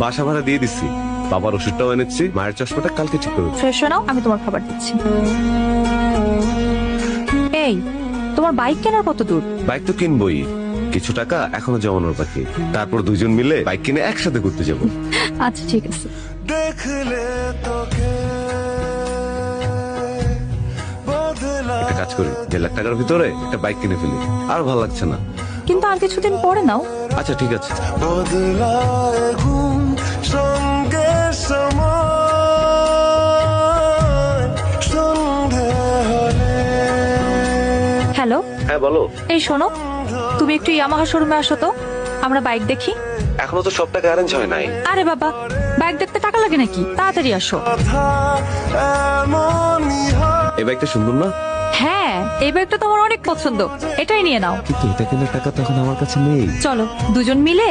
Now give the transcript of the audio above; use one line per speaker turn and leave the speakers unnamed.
বাসা ভাড়া দিয়ে দিচ্ছি, বাবার ওষুধটাও এনেছি, মায়ের চশমাটা কালকে ঠিক করে।
ফ্রেশ হয়ে নাও, আমি তোমার খাবার দিচ্ছি। এই, তোমার বাইক কেনার কত দূর?
বাইক তো কিনবই, কিছু টাকা এখনো জমানোর বাকি। তারপর দুজন মিলে বাইক কিনে একসাথে ঘুরতে যাবো।
আচ্ছা ঠিক আছে।
একটা কাজ করি, 1.5 লাখ টাকার ভিতরে একটা বাইক কিনে ফেলি, আর ভালো লাগছে না।
কিন্তু আর কিছুদিন পরে নাও।
আচ্ছা ঠিক আছে।
হ্যালো,
হ্যাঁ বলো।
এই শোনো, তুমি একটু ইয়ামাহা শোরুমে আসো তো, আমরা বাইক দেখি।
এখনো তো সব টাকা অ্যারেঞ্জ হয় নাই।
আরে বাবা, বাইক দেখতে টাকা লাগে নাকি? তাড়াতাড়ি আসো।
এই বাইকটা সুন্দর না?
হ্যাঁ, এই বাইকটা তোমার অনেক পছন্দ, এটাই নিয়ে নাও।
কিন্তু এটা কেনার টাকা তো এখন আমার কাছে নেই।
চলো দুজন মিলে